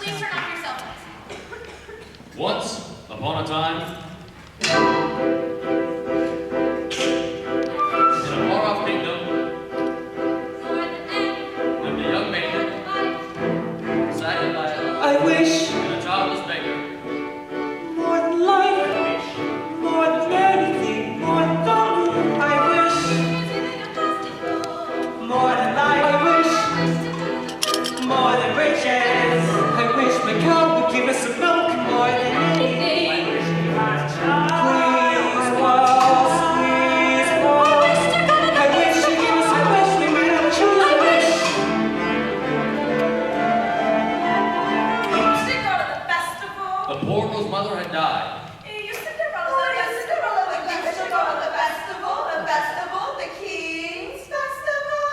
Please turn off your cell phones. Once upon a time, in a far-off kingdom, lived a young maiden, saddened by I wish and a childless beggar. more than life, more than anything, more than gold. I wish more than life. I wish more than riches. I wish my cow would give us some milk more than anything. I wish we had a child. Please, walls, please, walls. I wish you give us. I wish we might have a child. I wish. To go to the festival. The poor girl's mother had died. You Cinderella, you should go to the festival, the King's festival.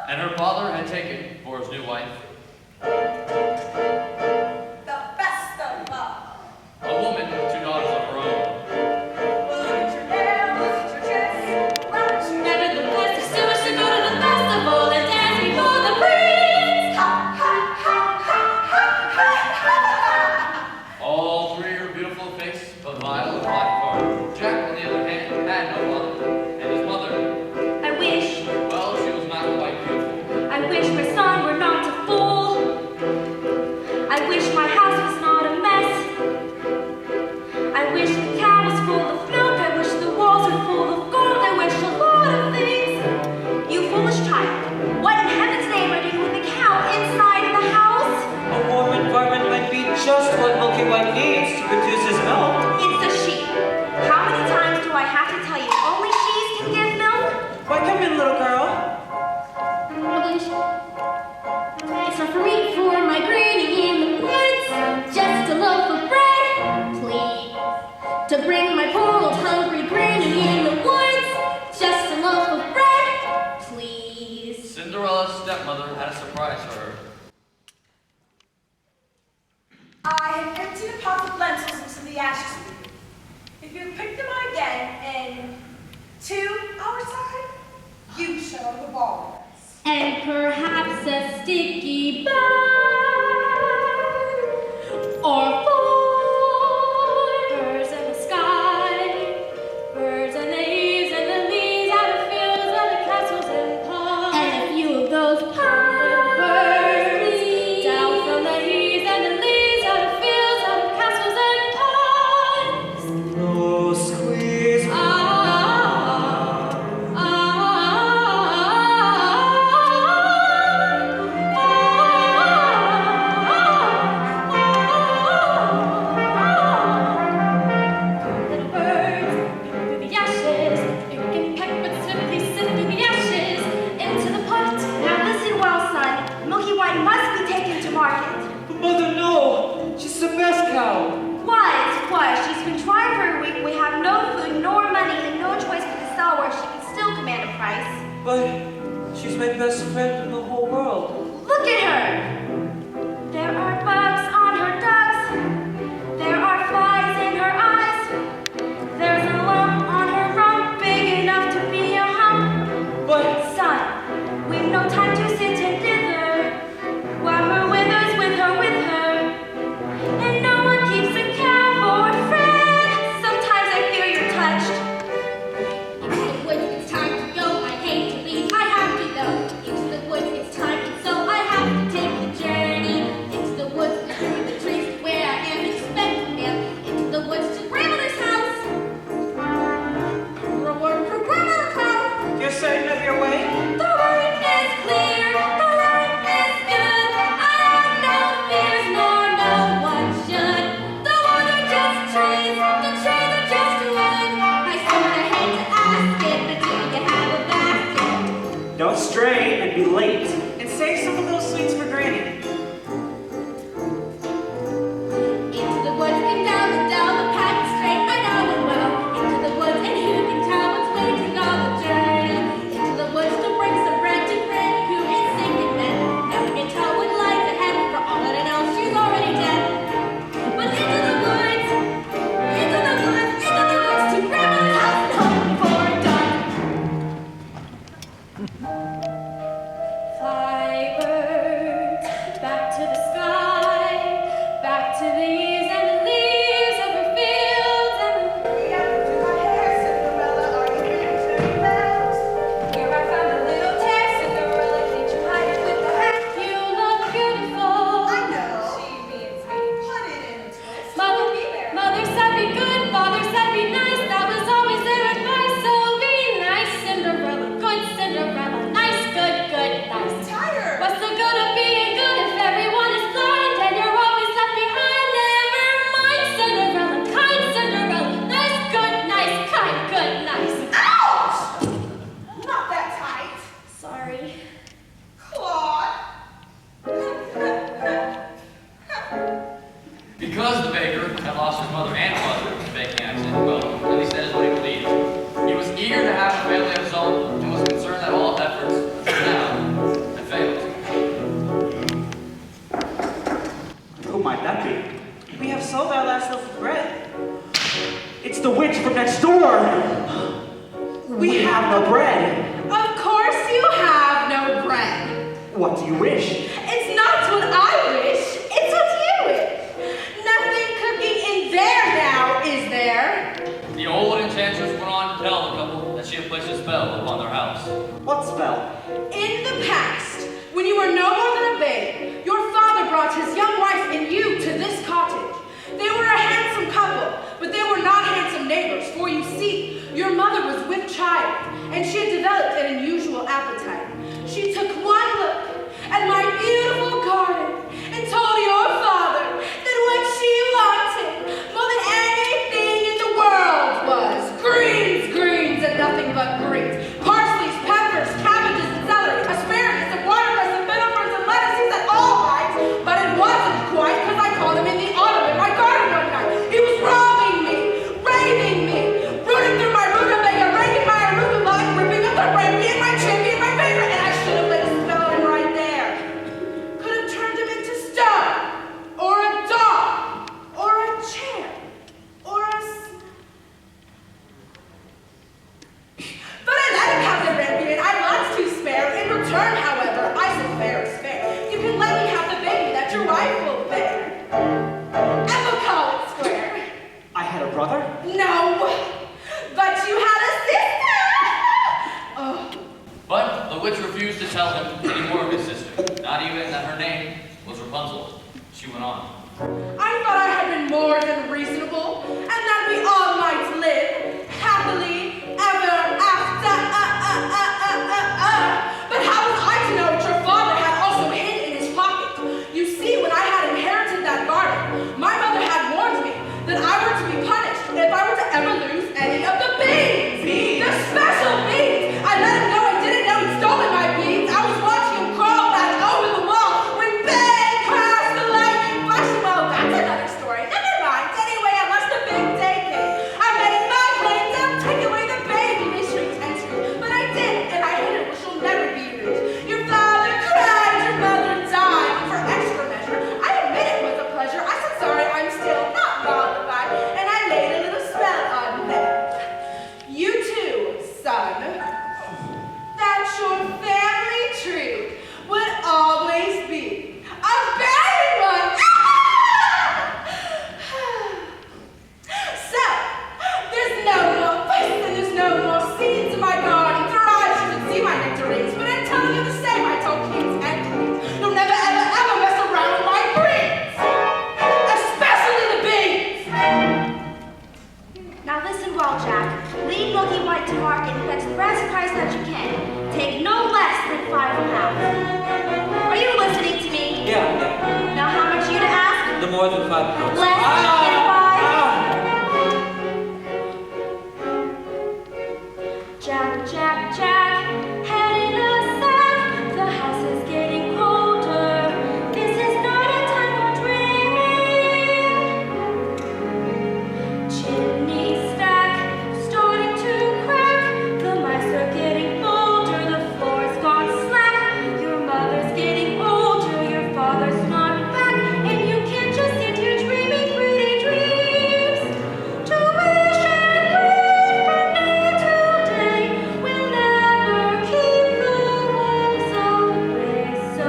And her father had taken for his new wife The festival. a woman with two daughters of her own. Look at your nails, look at your dress. Nevertheless, she still should go to the festival and dance before the prince. Ha, ha, ha, ha, ha, ha, ha. All three are beautiful face, but vile and black heart. Jack, on the other hand, had no father, and his mother, I wish, well, she was not quite beautiful. I wish my son were not a fool. I wish my house was not a mess. I wish the cow was full of milk. I wish the walls were full of gold. I wish a lot of things. You foolish child, what in heaven's name are you doing with the cow inside the house? A warm environment might be just what Milky White needs to produce his milk. It's a sheep. How many times do I have to tell you only sheep can give milk? Why, come in, little girl. It's not for me, for my granny in the woods. Just a loaf of bread, please. To bring my poor old hungry granny in the woods. Just a loaf of bread, please. Cinderella's stepmother had a surprise for her. I have emptied a pot of lentils into the ashes. If you pick them out again in 2 hours' time, you shall go to the ball. And perhaps a sticky bun or 4 birds in the sky, birds and the leaves out of fields and the castles and ponds, and a few of those birds down from the leaves and the leaves out of fields out of castles and ponds. Oh, squeeze. Little birds, through the ashes, you can peck but swiftly sit through the ashes into the pot. Now listen well, son. Milky White must be taken to market. Mother, no. She's the best cow. Why? She's been trying for a week. We have no food nor money and no choice but to sell where she can still command a price. But she's my best friend in the whole world. Look at her! There are bugs on her ducks. There are flies in her eyes. There's a lump on her rump big enough to be a hump. But Son, we've no time to sit and dither while her withers with her. And no one keeps a cow for a friend. Sometimes I fear you're touched. Into the woods, it's time to go. I hate to leave, I have to go. Into the woods, it's time, and so I have to take the might that be? We have sold our last loaf of bread. It's the witch from next door. We have no bread. Of course you have no bread. What do you wish? It's not what I wish. It's what you wish. Nothing cooking in there now, is there? The old enchantress went on to tell the couple that she had placed a spell upon their house. What spell? In the past, when you were no more than a babe, your father brought his young wife and you to this cottage. They were a handsome couple, but they were not handsome neighbors, for you see, your mother was with child, and she had developed an unusual appetite. She took one look at my beautiful garden and told your father that what she wanted more than anything in the world was greens, greens, and nothing but greens. Parsleys, peppers, cabbages, and celery, asparagus, and watercress, and miniferns, and lettuces, and all kinds. But it wasn't quite because I caught him in the autumn in my garden one night. He was robbing me, raving me, rooting through my rutabaga, breaking my arugula, and ripping up the brandy and my chippy and my favorite, and I should have let him spell him right there. Could have turned him into stone, or a dog, or a chair, or a But I let him have the rampion. I lots to spare. In return, however, I said fair is fair. You can let me have the baby that your wife will bear. And we'll call it square. I had a brother? No, but you had a sister. Oh. But the witch refused to tell him any more of his sister, not even that her name was Rapunzel. She went on. I thought I had been more than reasonable, and that we all might live happily ever after. But how was I to know what your father had also hidden in his pocket? You see, when I had inherited that garden, my mother had warned me that I were to be punished if I were to ever lose any of the beans. Beans? The special beans! I let him know I didn't know he'd stolen my beans. I was watching him crawl back over the wall when bang crashed the lightning flashing. Well, that's another story. Never mind. Anyway, unless the big day came, I made my plans and take away the baby. They shrieked and screamed, but I did, and I hid it where she'll never be reached. Your father cried, your mother died. For extra measure, I admit it was a pleasure. I said sorry, I'm still not mollified, and I laid a little spell on them. You too, son. That your family tree would always be a barren one. So, there's no more fuss and there's no more seeds in my garden. Your eyes shouldn't see my nectarines, but I'm telling you the same. I told kings and queens, you'll never ever mess around with my greens, especially the beans. Now listen well, Jack. Lead Milky White to market and fetch the best price that you can. Take no less than £5. Are you listening to me? Yeah. Now how much are you to ask? The more than £5. Less than 5? Jack, Jack, Jack, head in a sack. The house is getting colder. This is not a time for dreaming. Chimney stack starting to crack. The mice are getting bolder. The floor's gone slack. Your mother's getting older. Your father's not back. And you can't just sit here dreaming pretty dreams. To wish and pray from day to day will never keep the wolves away. So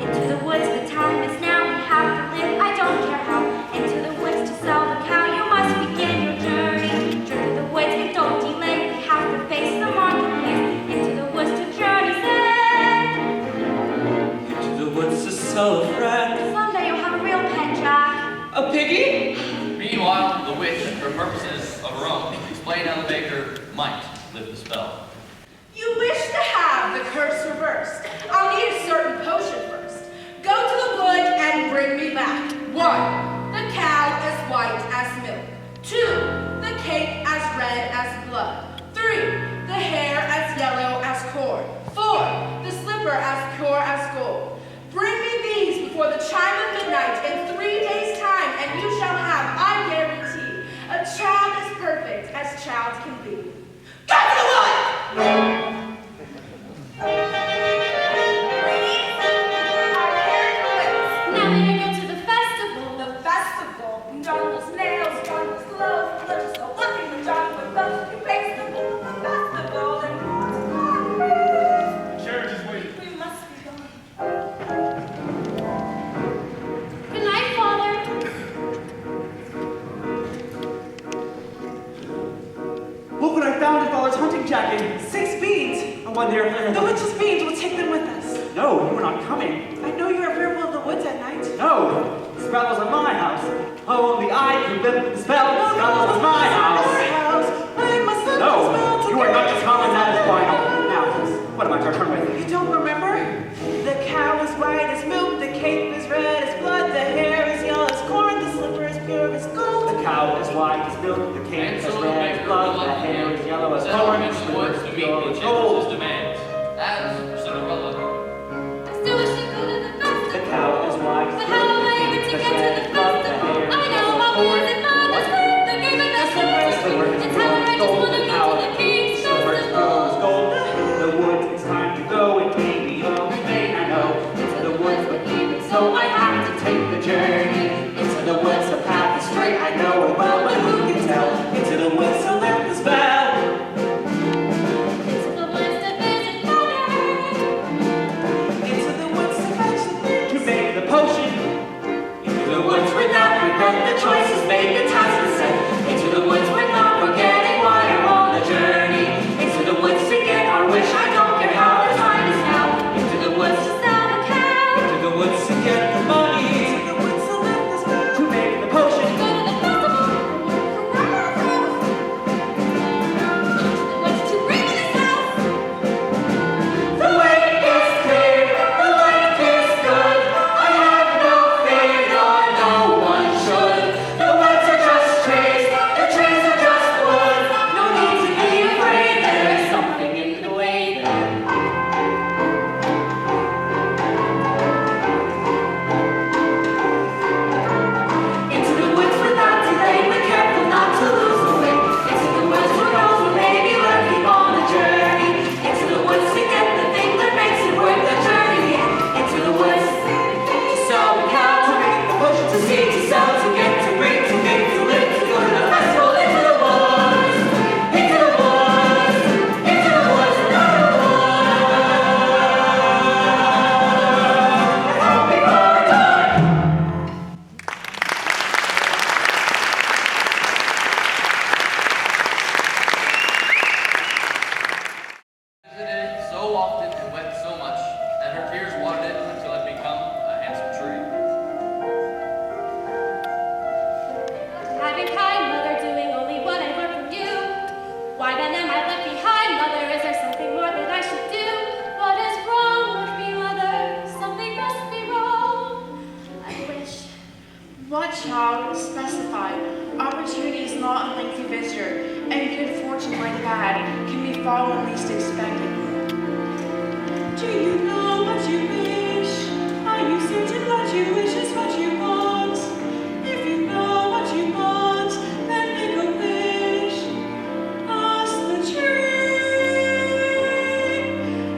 into the woods, the time is now. We have to live. I don't care how. Into the woods to sell the cow. You must begin your journey. Through the woods and don't delay. We have to face the marketplace. Into the woods to journey's end. Into the woods to sell a friend. Someday you'll have a real pet, Jack. A piggy? Meanwhile, the witch, for purposes of her own, explained how the baker might lift the spell. You wish to have the curse reversed. I'll need a certain potion first. Go to the wood and bring me back. 1. The cow as white as milk. 2. The cake as red as blood. 3. The hair as yellow as corn. 4. The slipper as pure as gold. Bring me these before the chime of midnight in 3 days' time, and you shall have, I guarantee, a child as perfect as child can be. Go to the wood! Now we go to the festival. wonder if The witch's beans will take them with us. No, you are not coming. I know you are fearful of the woods at night. No, the spell was in my house. Only I could lift the spell. The spell was in my house. No, you are not as common as final. Now, what am I to return with? You don't remember? The cow is white as milk, the cape is red as blood, the hair is yellow as corn, the slipper is pure as gold. The cow is white as milk, the cape is red as blood, the hair is yellow as corn, the slipper is pure as gold. Demands. As for Cinderella, I still wish I could in the festival. The cow is white as But milk, how am I the ever cape to is get to red the as blood, the festival? hair I is know yellow my as corn. ways and mine is clear. The game of best Slipper is and pure how I as just gold, want to the go cow to the king's Silver is pure as festival. gold. The woods, it's time to go. It may be long, it may not know. Into the woods, but even so, I have to take the journey. Into the woods, the path is straight. I know it well, but who can tell? Into the woods, so lift the spell. Into the woods to visit mother. Into the woods to fetch the things. To make the potion. Into the woods without regret. The choice is made, the task is set. Into the woods with not forgetting why I'm on the journey. Into the woods to get our wish. I don't care how the time is now. Into the woods to Sell the cow. into the woods to get the money. Into the woods to lift the spell. To make the potion. Go to the festival. Into the woods to bring this house. The way is clear, the light is good. I have no fear, nor no one should. The woods are just trees, the trees are just wood. No need to be afraid, there is something in the way there. Into the woods without delay, be careful not to lose the way. Into the woods who knows what may be lurking on the journey. Into the woods to get the thing that makes it worth the journey. Into the woods to sell the cow, to make the push, to see, to sell, to get, to bring, to make, to live, to go to the festival. Into the woods, into the woods, into the woods, into the woods. Before time. visited so often and wept so much, and her tears watered it until it become a handsome tree. I've been kind, mother, doing only what I learned from you. Why then am I left behind, mother? Is there something more that I should do? What is wrong with me, mother? Something must be wrong. I wish. What child specified? Opportunity is not a lengthy visitor, and good fortune like bad can befall when least expected. Do you know what you wish? Are you certain what you wish is what you want? If you know what you want, then make a wish. Ask the tree,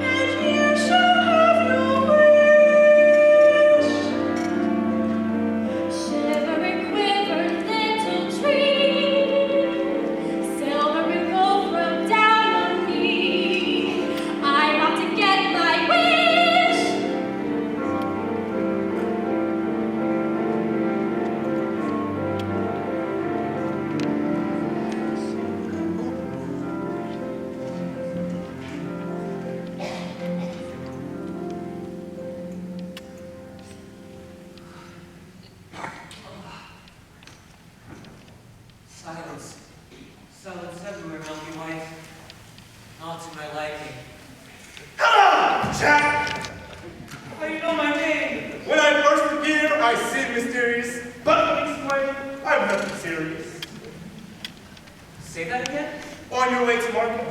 and you shall have your wish. Shiver and quiver, little tree. Silver and gold throw down on me. I'm out to get my wish. Silence. Silence everywhere, Milky White. Not to my liking. Hello, Jack! How do you know my name? When I first appear, I seem mysterious, but this way, I'm nothing serious. Say that again? On your way to market.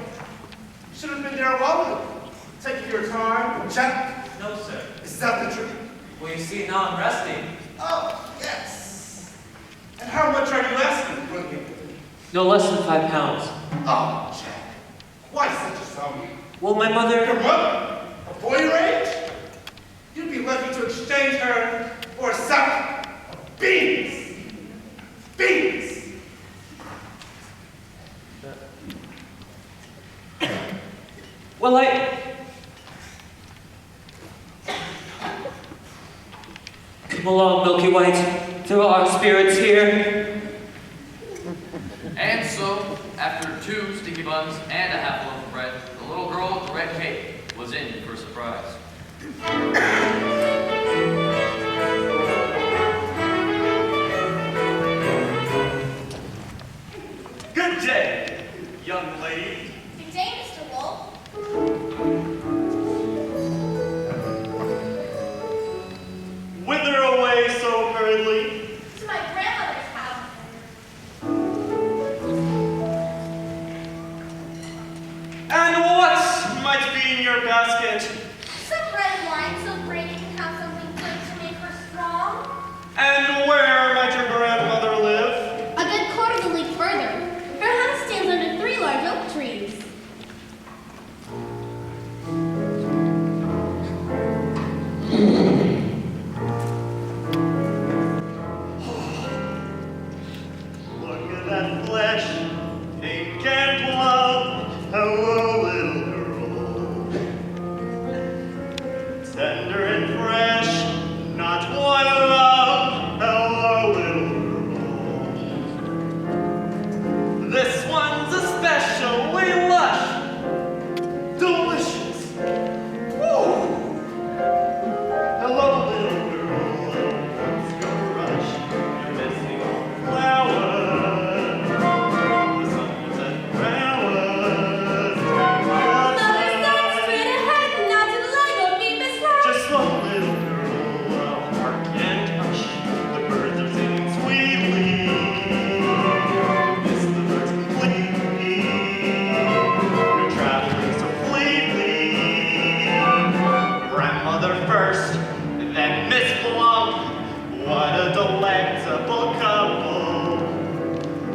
Should have been there a while ago. Take your time, Jack. No, sir. Is that the truth? Well, you see, now I'm resting. Oh, yes. And how much are you asking for him? No less than 5 pounds. Oh, Jack. Why such a sum? Well, my Your mother... mother? A boy your age? You'd be lucky to exchange her for a sack of beans. Beans! Well, Come along, Milky White. There are spirits here. And so, after 2 sticky buns and a half loaf of bread, the The little girl with the red cape was in for a surprise. Good day, young lady. Good day, Mr. Wolf. Whither away so hurriedly? To my grandmother's house. And what might be in your basket? Some red wine so great it can have something good to make her strong. And where might your grandmother live? A good quarter of a league further. Her house stands under 3 large oak trees. Look at that flesh, pink and plump. Hello, little girl. Tender and fresh, not one lump. Hello, little girl. This one's especially lush, delicious. Woo! Hello, little girl. Let's go rush. You're missing all the flowers. The sun was at flowers. Mother said straight ahead, not to the leg of me, Miss Rose. Just slow, little girl. Hark and hush. The birds are singing sweetly. Miss the birds completely. You're traveling so fleetly. Grandmother first, then Miss Plum. What a delectable couple.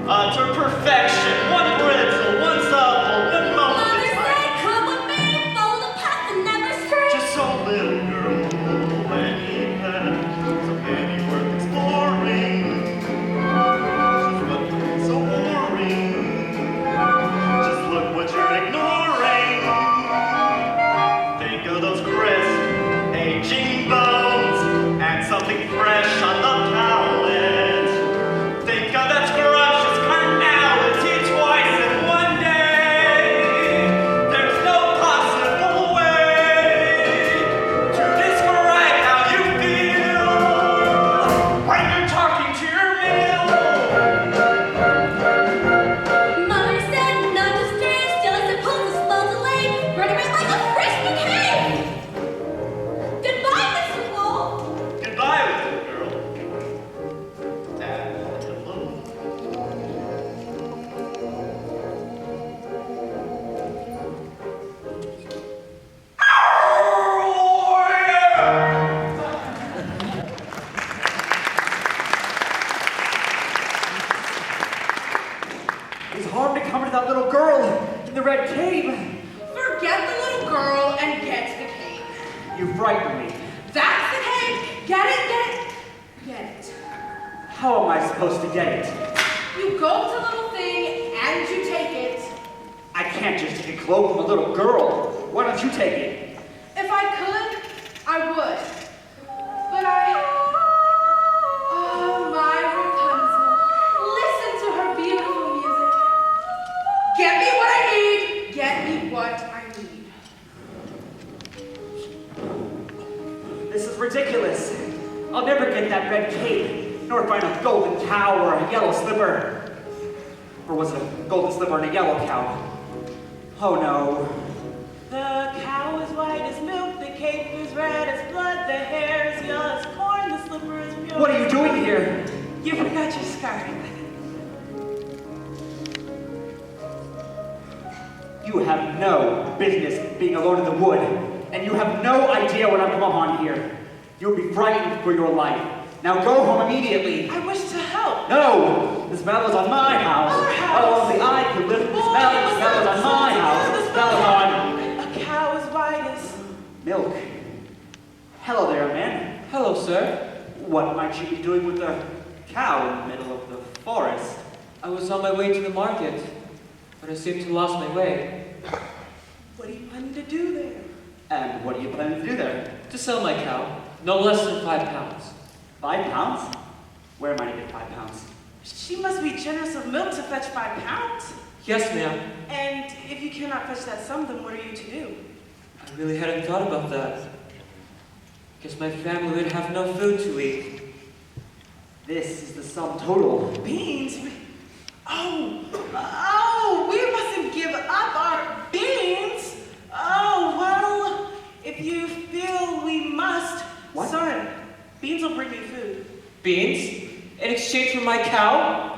Utter perfection. One brittle, one supple, one Mother moment. said, come with me, follow the path and never stray. Just so little girl, any path, so any worth exploring. Just what looks so boring. Just look what you're ignoring. Think of those crisp, aging bones, and something fresh on the palate. Think of that scrumptious carnality twice in one day. There's no possible way to describe how you feel when you're talking to your meal. Mother said, not to stray, still I suppose a slow delay. Running right like a fresh bouquet. Goodbye, Mr. Wolf. Goodbye, little girl. And hello. It's hard to come to that little girl in the red cape. Forget the little girl and get the cake. You frightened me. That's the cake. Get it, get it, get it. How am I supposed to get it? You go to the little thing and you take it. I can't just take a cloak from a little girl. Why don't you take it? If I could, I would. But oh, my Rapunzel, listen to her beautiful music. Get me what I need. Get me what I need. This is ridiculous. I'll never get that red cape, nor find a golden cow or a yellow slipper. Or was it a golden slipper and a yellow cow? Oh no. The cow is white as milk, the cape is red as blood, the hair is yellow as corn, the slipper is pure. What are you doing here? You forgot your scarf. You have no business being alone in the wood, and you have no idea what I've come upon here. You would be frightened for your life. Now go home immediately. I wish to help. No! This battle is on my house. Our house. Oh, only I could lift this battle. This battle is on my house. This battle is on A cow is white as... milk. Hello there, man. Hello, sir. What might you be doing with a cow in the middle of the forest? I was on my way to the market, but I seem to have lost my way. What are you planning to do there? And what are you planning to do there? To sell my cow, no less than 5 pounds. 5 pounds? Where am I to get 5 pounds? She must be generous of milk to fetch 5 pounds. Yes, ma'am. And if you cannot fetch that sum, then what are you to do? I really hadn't thought about that. Guess my family would have no food to eat. This is the sum total. Beans? Oh, we mustn't give up our beans. Oh, well, if you feel we must. What? Son, beans will bring you food. Beans? In exchange for my cow?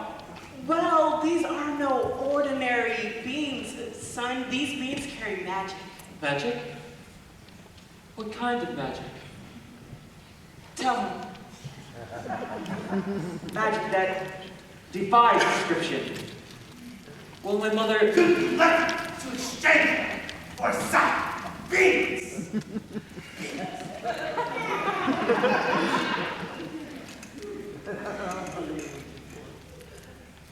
Well, these are no ordinary beans, son. These beans carry magic. Magic? What kind of magic? Tell him. Magic that defies description. Will my mother... Left to exchange for some beans.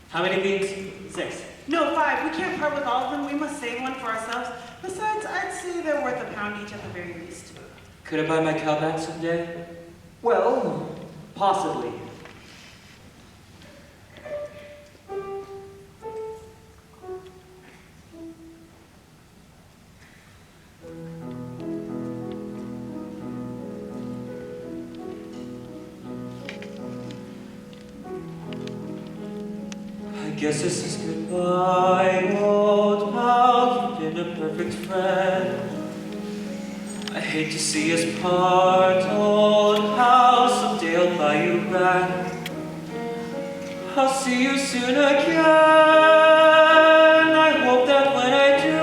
How many beans? 6. No, 5. We can't part with all of them. We must save one for ourselves. Besides, I'd say they're worth £1 each at the very least. Could I buy my cow back someday? Well, possibly. I guess this is goodbye, old pal. You've been a perfect friend. I hate to see us part, old pal. Someday I'll buy you back. I'll see you soon again. I hope that when I do,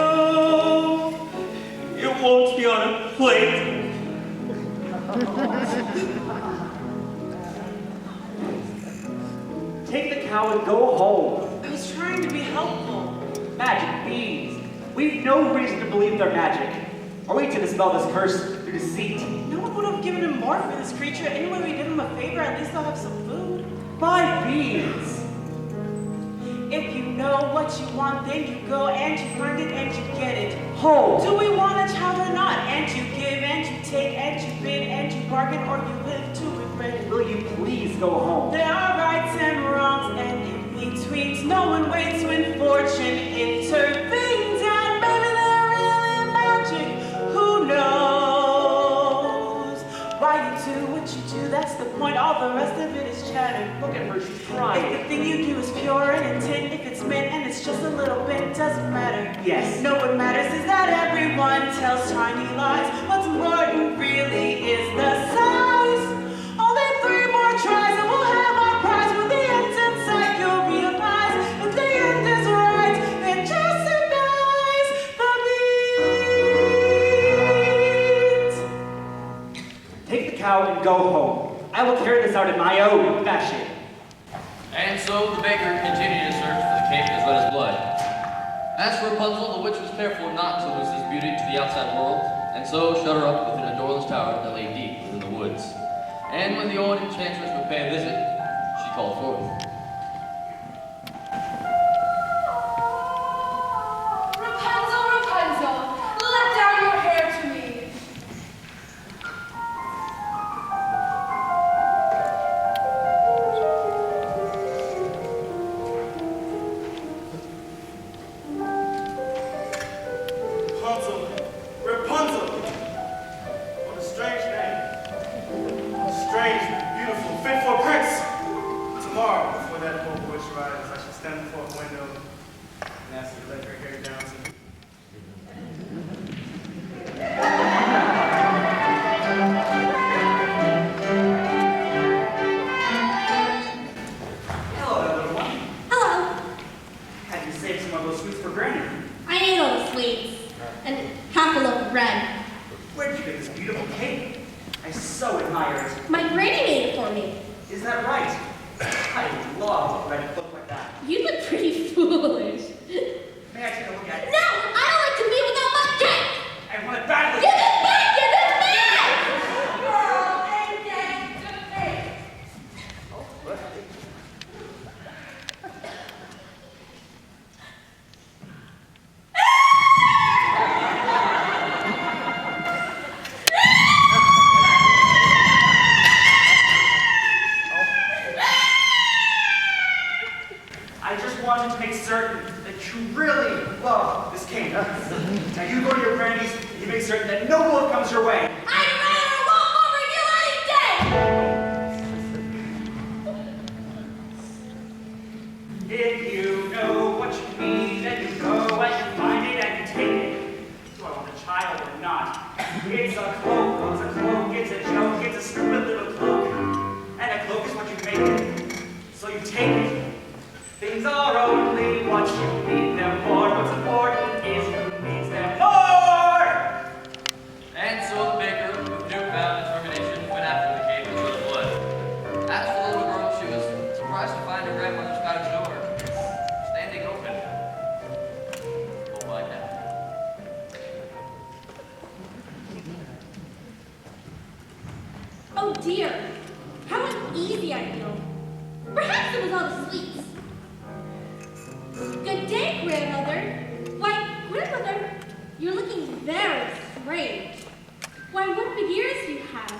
it won't be on a plate. Take the cow and go home. I was trying to be helpful. Magic beans. We've no reason to believe they're magic. Are we to dispel this curse through deceit? No one would have given him more for this creature. Anyway, we did him a favor. At least they'll have some food. Buy beans. If you know what you want, then you go and you find it and you get it. Home. Do we want a child or not? And you give and you take and you bid and you bargain, or you live to regret it. Will you please go home? There are rights and wrongs and in betweens. No one waits when fortune intervenes. And maybe they're really magic. Who knows? Why you do what you do, that's the point. All the rest of it is chatter. Look at her, she's If crying. the thing you do is pure in intent, if it's meant and it's just a little bit, doesn't matter. Yes. No, what matters is that everyone tells tiny lies. What's important really is the size. Only 3 more tries and we'll have our prize. When the end's in sight, you'll realize if the end is right, then just surprise the beats. Take the cow and go home. I will carry this out in my own fashion. And so the baker continued his search for the cape as red as blood. As for Rapunzel, the witch was careful not to lose his beauty to the outside world, and so shut her up within a doorless tower that lay deep within the woods. And when the old enchantress would pay a visit, she called forth. Rapunzel, Rapunzel, let down your hair to me. Rapunzel, Rapunzel. What a strange name. Strange, beautiful, fit for a prince. Tomorrow, before that poor witch rises, I shall stand before a window and ask her to let her hair down to me. Hello, little one. Hello. Had you saved some of those sweets for Granny? I ate all the sweets and half a loaf of bread. Where'd you get this beautiful cake? I so admire it. My granny made it for me. Is that right? I love a red book like that. You look pretty foolish. May I take a look at it? No, I don't like to be without my cake. I want it badly. Give it back, you little man! Girl, ain't that good? I just wanted to make certain that that you really love this cane. Now you go to your granny's and you make certain that no wolf comes your way. I'd rather walk over you any day! If you know what you need, then you go and you find it and you take it. Do I want a child or not? It's a cloak, it's a cloak, it's a joke, it's a stupid little cloak. And a cloak is what you make it. So you take it. Things are only what you need them for. What's important is who needs them more. And so the baker, with newfound determination, went after the cave with the blood. As for the little girl, she was surprised to find her grandmother's cottage door standing open. We'll find out. Oh dear, how uneasy I feel. Perhaps it was all the sweets. Good day, grandmother. Why, grandmother, you're looking very strange. Why, what big ears you have.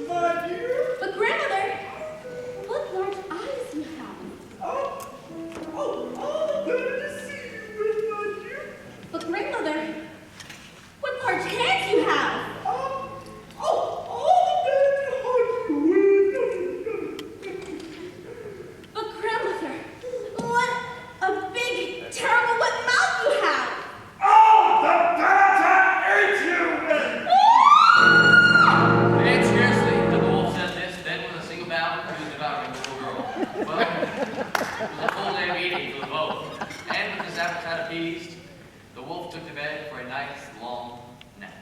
My dear. But grandmother, what large eyes you have. All the better to see you, my dear. But grandmother, what large hands you have. All the better to hug you with. But grandmother, what a big, terrible wet mouth you have. The better to eat you with. And scarcely did the wolf said this, then with a single bound, he was devouring the little girl. Well, it was a full day of eating for them both. And with his appetite appeased, the wolf took to bed for a nice, long nap.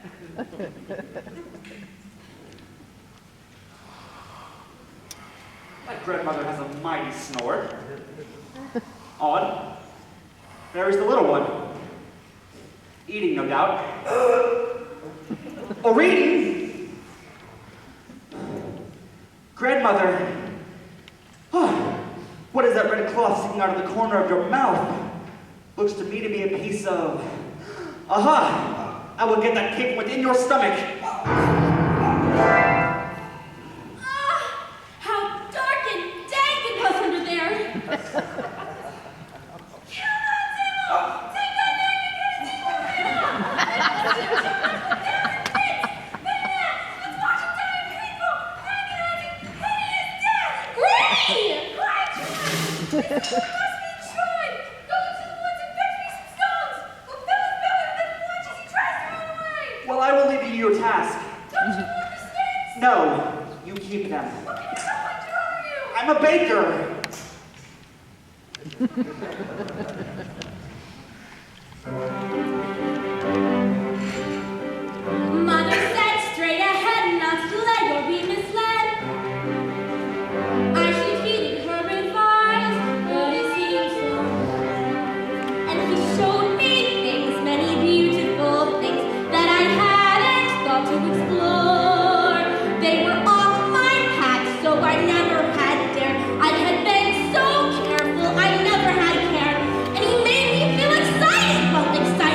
My grandmother has a mighty snore. Odd. There is the little one. Eating, no doubt. Or reading. Grandmother. What is that red cloth sticking out of the corner of your mouth? Looks to me to be a piece of... Aha! I will get that cake within your stomach. How dark and dank it was under there. Well, I will leave you your task. No, you keep them. I'm a baker. Mother said straight ahead, not to let or be misled. I should heed her advice, but it seemed so hard. And he showed me things, many beautiful things that I hadn't thought to explore. They were off my path, so I never had dared. I had been so careful, I never had cared. And he made me feel excited, well, excited.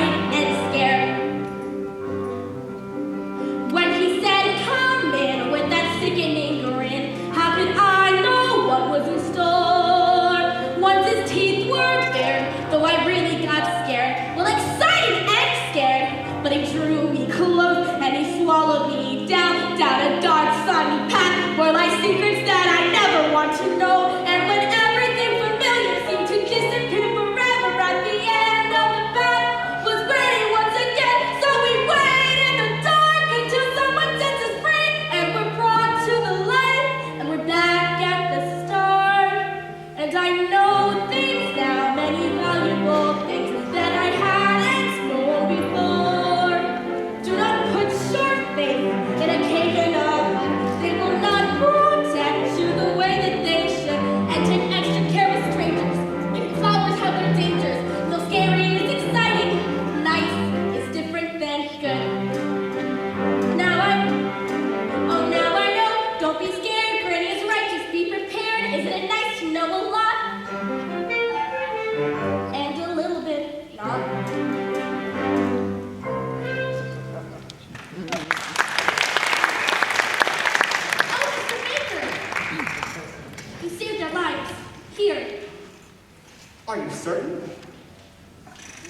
certain?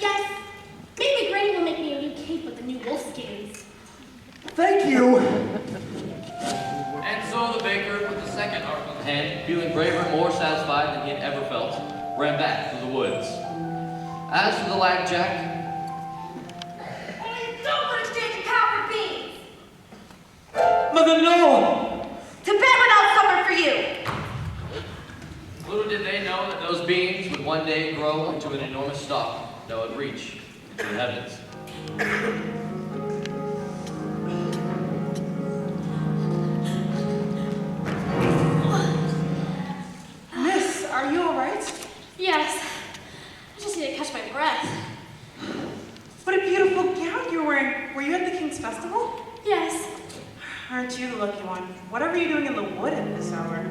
Yes. Maybe Granny will make me a new cape with the new wolf skins. Thank you. And so the baker, with the second ark on hand, feeling braver and more satisfied than he had ever felt, ran back through the woods. As for the lad Jack, Don't understand your cow for beans. Mother, no! To bed without supper for you. little did they know that those beans would one day grow into an enormous stalk that would reach into the heavens. Miss, are you all right? Yes. I just need to catch my breath. What a beautiful gown you're wearing. Were you at the King's Festival? Yes. Aren't you the lucky one? What are you doing in the wood at this hour?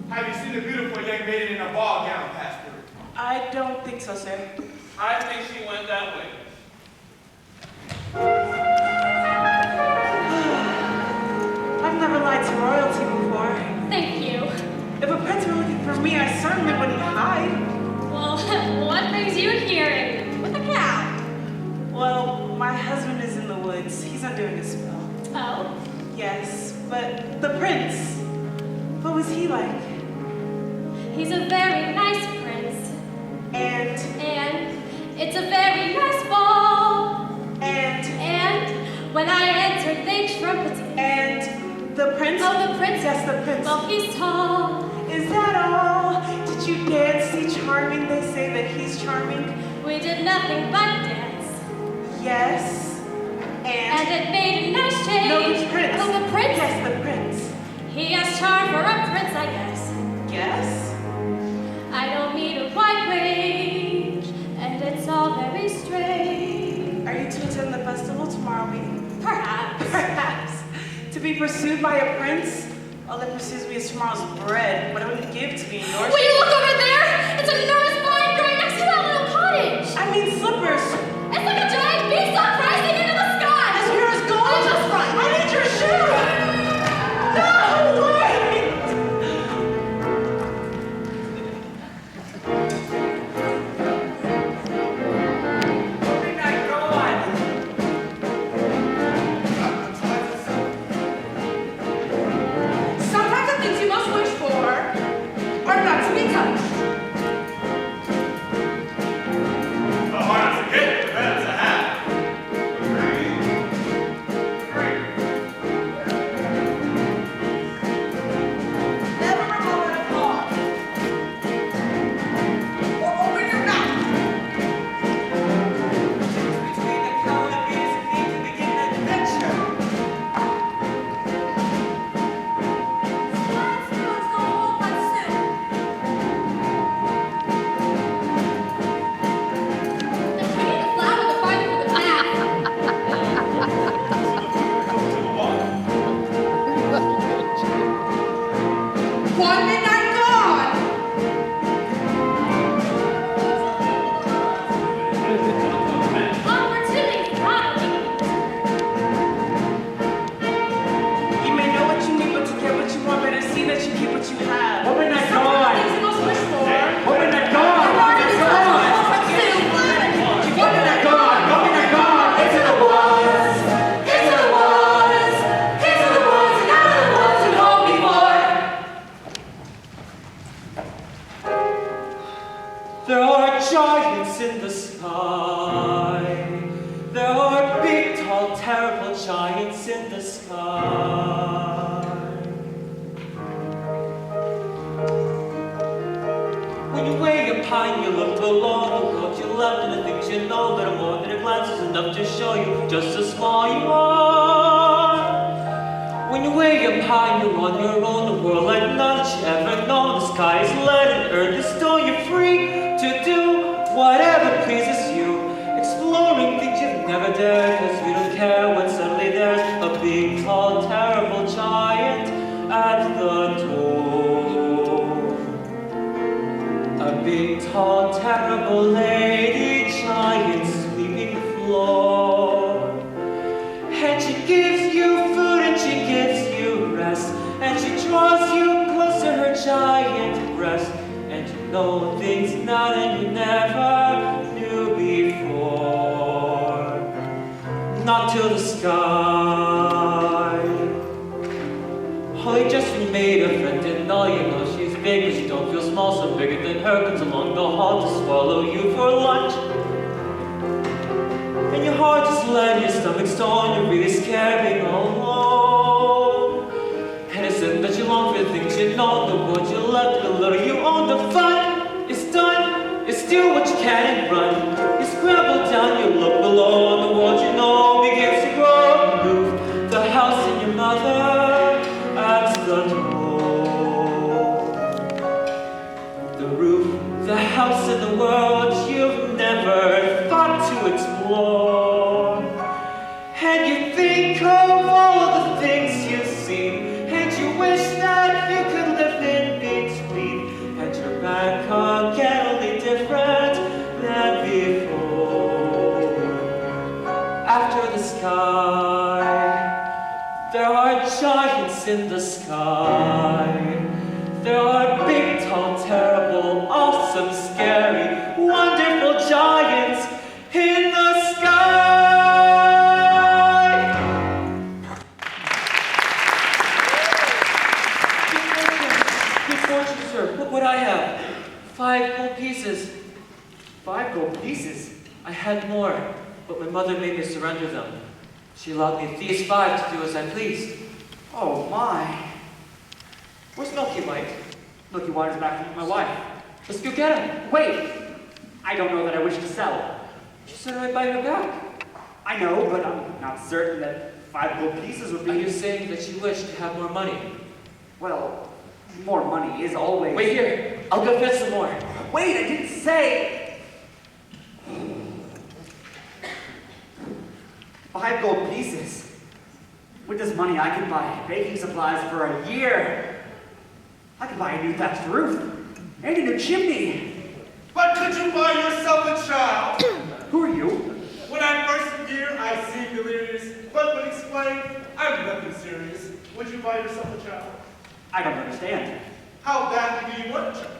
Have you seen the beautiful young maiden in a ball gown pass through? I don't think so, sir. I think she went that way. I've never lied to royalty before. Thank you. If a prince were looking for me, I certainly wouldn't hide. Well, what brings you here and with a cow? Well, my husband is in the woods. He's undoing a spell. Oh? Yes, but the prince, what was he like? He's a very nice prince. And it's a very nice ball. And when I entered, they trumpeted. And the prince? Oh, the prince? Yes, the prince. Well, he's tall. Is that all? Did you dance? See charming? They say that he's charming. We did nothing but dance. Yes. And it made a nice change. No, the prince. Oh, the prince? Yes, the prince. He has charm for a prince, I guess. Yes? I don't need a wide range, and it's all very strange. Are you to attend the festival tomorrow week? Perhaps. Perhaps. To be pursued by a prince? All that pursues me is tomorrow's bread. What I wouldn't give to be endorsed. Will you look over there? It's an enormous vine growing next to that little cottage. I mean slippers. It's like a giant beanstalk rising into the sky. As pure as gold. Oh, just right. I need your shoe. No, wait. Sometimes the things you most wish for are not to be touched. The harder it's a get, the better it's a have. Never remove it apart. Or open your mouth. Between the cow and the beans and me to begin an adventure. Let's go hold my soup. The king of the flower, the farther for the path. One midnight gone. Onward to the economy. You may know what you need, but to get what you want, better see that you keep what you have. Woman, I Sometimes the gone! things you most wish for Woman, I gone! are It's not gone! to Woman, I gone! Woman, I gone! Into the woods! Into the woods! Into the woods! And out of the woods and home before! There are giants in the sky. There are big, tall, terrible giants in the sky. When you weigh a pine, you look along the road you left, and the things you know, little more than a glance is enough to show you just how small you are. When you weigh a pine, you're on your own, the world like none that you ever known. The sky is lead and earth is stone. You're free to do whatever pleases you, exploring things you've never dared, cause you don't care when suddenly there's a big, tall, terrible giant at the door. A big, tall, terrible lady giant sweeping the floor. And she gives you food and she gives you rest, know things now that you never knew before. Not till the sky. Holly just made a friend, and all you know she's big, but you don't feel small, so bigger than her comes along the hall to swallow you for lunch. And your heart just let your stomach stone, you're really scared being all alone. And it's then that you long for the things you know, the world you left, the little you own, the fun is done. It's still what you can and run. You scramble down, you look below, and the world you know begins to grow. Move the house and your mother at the door. The roof, the house, and the world you've never thought to explore. And you think of all of the things you've seen, and you wish that you could live in between. And you're back again, only different than before. After the sky, there are giants in the sky. There are big, tall, terrible, awesome, scary, wonderful giants in the sky. Good fortune, sir. Look what I have. 5 gold pieces. 5 gold pieces? I had more, but my mother made me surrender them. She allowed me these 5 to do as I pleased. Oh my. Where's Milky White? Milky White is back with my wife. Let's go get him. Wait! I don't know that I wish to sell. She said I'd buy her back. I know, but I'm not certain that 5 gold pieces would be... Are you saying that you wish to have more money? Well, more money is always... Wait here. I'll go fetch some more. Wait, I didn't say... 5 gold pieces. With this money, I can buy baking supplies for a year. I can buy a new thatched roof and a new chimney. But could you buy yourself a child? Who are you? When I first appear, I seem delirious, but when explained, I'm nothing serious. Would you buy yourself a child? I don't understand. How badly do you want a child?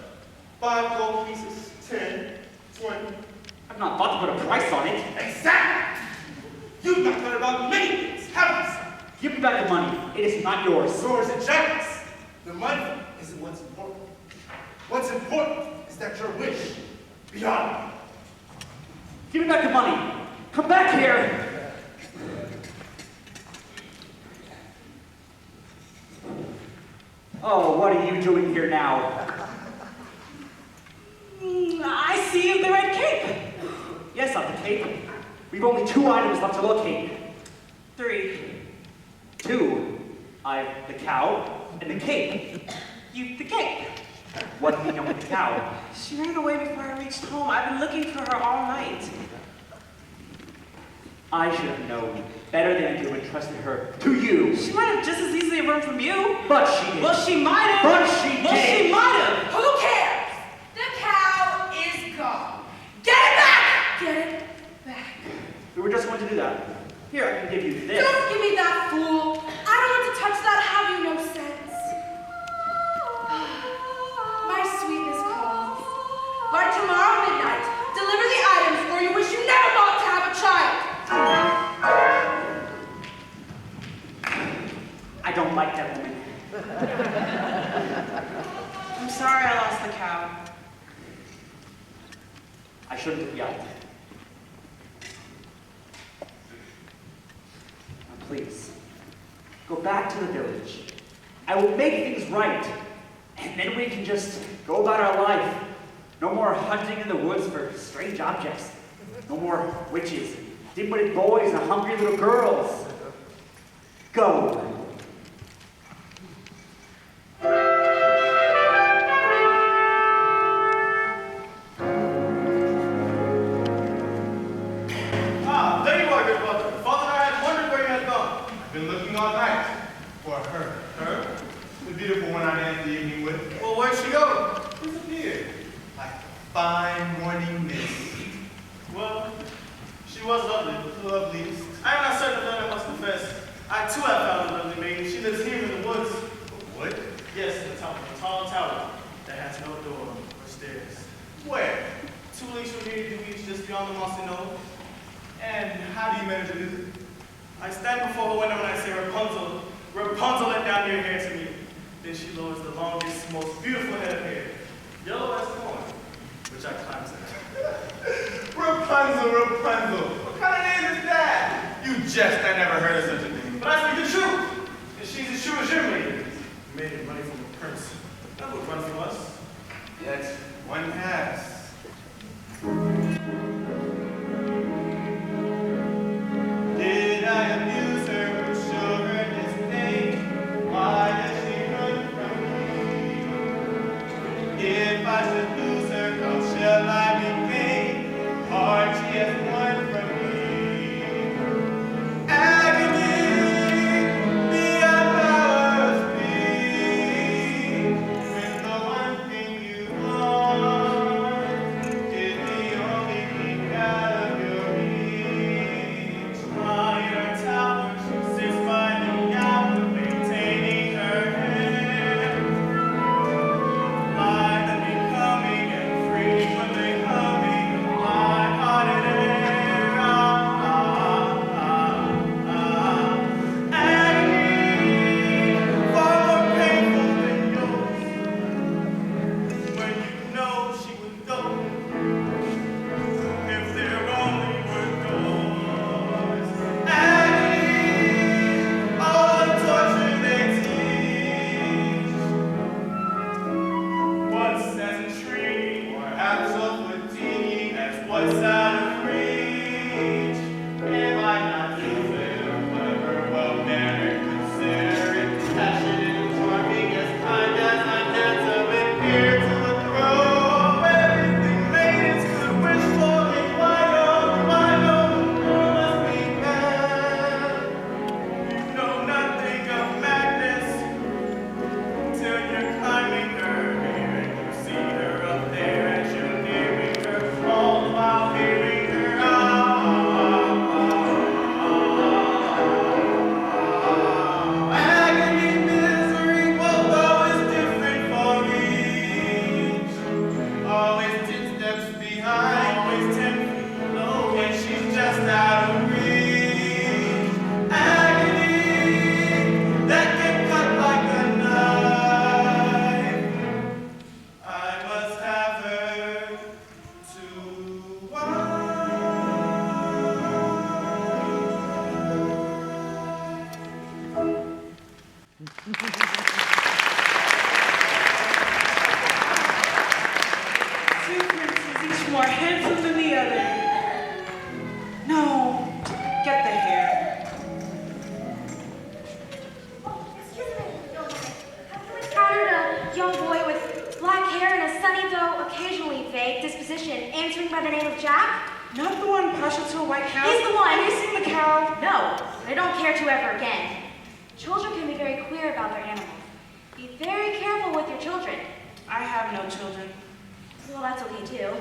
5 gold pieces, 10, 20. I've not thought to put a price on it. Exactly! You've not thought about many things, have you, sir? Give me back the money. It is not yours. Yours and Jack's. The money isn't what's important. What's important is that your wish beyond. Give me back the money. Come back here. Oh, what are you doing here now? I see you in the red cape. Yes, I'm the cape. We've only 2 items left to locate. 3. 2. I've the cow and the cape. You, the cape. What do you know with the cow? She ran away before I reached home. I've been looking for her all night. I should have known better than I do and trusted her to you. She might have just as easily run from you. But she did. Well, she might have. But she Well, did. she might have. Who cares? The cow is gone. Get it back! Get it back. We were just going to do that. Here, I can give you this. Don't give me that, fool. I don't want to touch that. Have you no sense? My sweetness calls. By tomorrow midnight, deliver the items or you wish you never thought to have a child. I don't like that woman. I'm sorry I lost the cow. I shouldn't have yelled. Now, please, go back to the village. I will make things right, and then we can just go about our life. No more hunting in the woods for strange objects. No more witches, dim-witted boys, and hungry little girls. Go. Ah, there you are, good father. Father and I had wondered where you had gone. I've been looking all night for her. Her? The beautiful one I danced the evening with. Well, where'd she go? Disappeared. Like a fine morning mist. Well, she was lovely, the loveliest. I am not certain of that, I must confess. I too have found a lovely maiden. She lives here in the woods. What? Yes, in the top of a tall tower that has no door or stairs. Where? 2 leagues from here to the beach just beyond the mossy knoll. And how do you manage to do it? I stand before the window and I say, Rapunzel, Rapunzel, let down your hair to me. Then she lowers the longest, most beautiful head of hair, yellow as corn, which I climb to. Rapunzel, Rapunzel, what kind of name is that? You jest, I never heard of such a thing. But I speak the truth, and she's as true as your maiden. Maiden running from a prince. That would run from us. Yet, one has. Did I abuse her or show her disdain? Why does she run from me? If I should lose her, how shall I regain? Heart she has won from me. Agony, beyond power of speech. When the one thing you want is the only thing out of your reach. High in her tower, she sits by the hour, maintaining her head. Light and becoming and free when they coming, light-hearted air. Agony, far more painful than yours. When you know she would go, if there only were doors. Agony, all the torture they teach. What's as intriguing or half so fatiguing as what's out of reach? Am I not human, whatever well-mannered, considerate, passionate, and charming, as kind as I'm handsome and dear to the throne? Everything maidens could wish for in my own must be mad. You know nothing of madness till you're climbing her hair and you see her up there as you're nearing her, all the while hearing her agony, misery, both always different for each. Always 10 steps behind, always 10 feet below, and she's just out of reach. Agony that can cut like a knife. I must have her to Two princes, each more handsome than the other. No, get the hair. Excuse me, young woman. Have you encountered a young boy with black hair and a sunny, though occasionally vague disposition, answering by the name of Jack? Not the one partial to a white cow. He's the one. Have you seen the cow? No, I don't care to ever again. Children can be very queer about their animals. Be very careful with your children. I have no children. Well, that's okay too.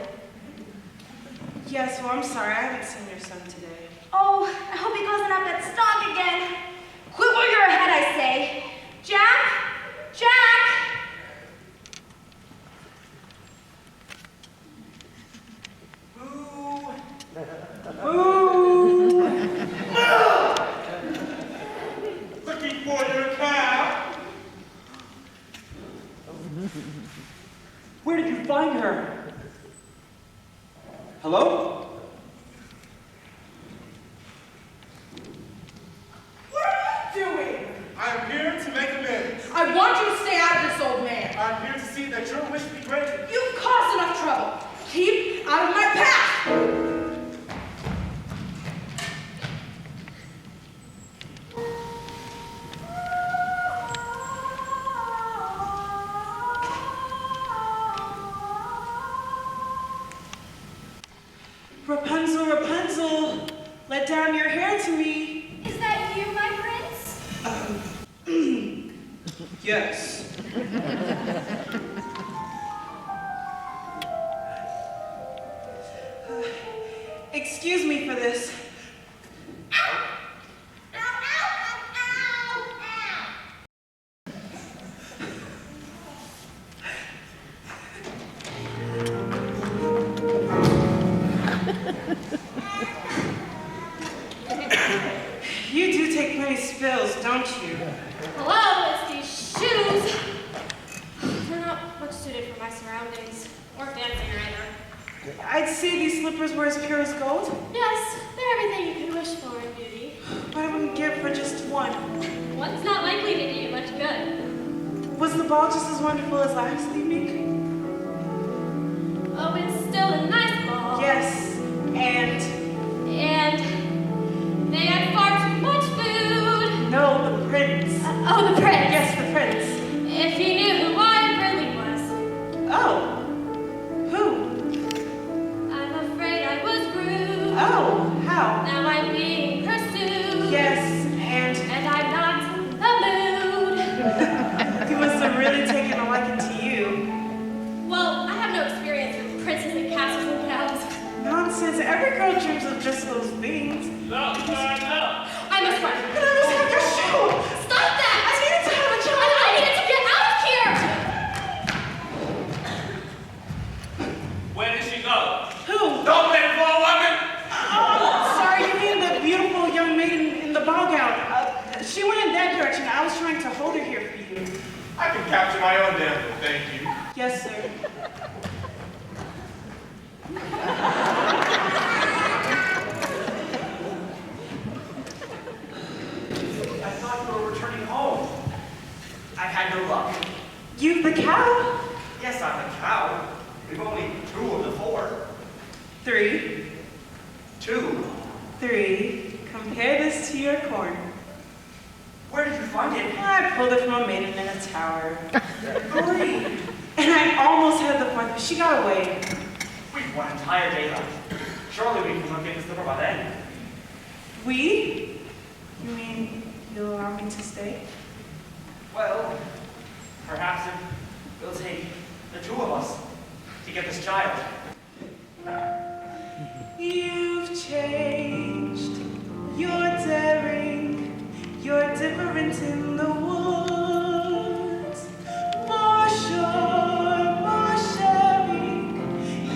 Yes, well, I'm sorry. I haven't seen your son today. Oh, I hope he goes up that stock again. Quit while you're ahead, I say. Jack? Jack! looking for your cow. Where did you find her? Hello? What are you doing? I'm here to make amends. I want you to stay out of this, old man. I'm here to see that your wish be granted. You've caused enough trouble. Keep out of my path. Rapunzel, Rapunzel, let down your hair to me. Is that you, my prince? Yes. Excuse me for this. spills, don't you? Hello, it's these shoes. They're not much suited for my surroundings, or fancy either. I'd say these slippers were as pure as gold, Yes, they're everything you could wish for in beauty. but I wouldn't give for just one. One's not likely to do you much good. Was the ball just as wonderful as last evening? Oh, it's still a nice ball. Yes, and And they had far too much food. no, the prince. Oh, the prince. Yes, the prince. If he knew who I really was. Oh, who? I'm afraid I was rude. Oh, how? Now I'm being pursued. Yes, And I'm not in the mood. he must have really taken a liking to you. Well, I have no experience with princes and castles and gowns. Nonsense, every girl dreams of just those things. No. I must run. But I must have your shoe! Stop that! I needed to have a child! I needed to get out of here! Where did she go? Who? Don't let for a woman! Oh, sorry, you mean the beautiful young maiden in the ball gown. She went in that direction. I was trying to hold her here for you. I can capture my own damsel, thank you. Yes, sir. I thought you were returning home. I've had no luck. You the cow? Yes, I'm the cow. We've only 2 of the 4. 3, 2. 3. Compare this to your corn. Where did you find it? I pulled it from a maiden in a tower. 3. And I almost had the 4th, but she got away. We've one entire day left. Surely we can look at the slipper by then. We? You mean you'll allow me to stay? Well, perhaps it will take the 2 of us to get this child. You've changed. You're daring. You're different in the woods. More sure, more sharing.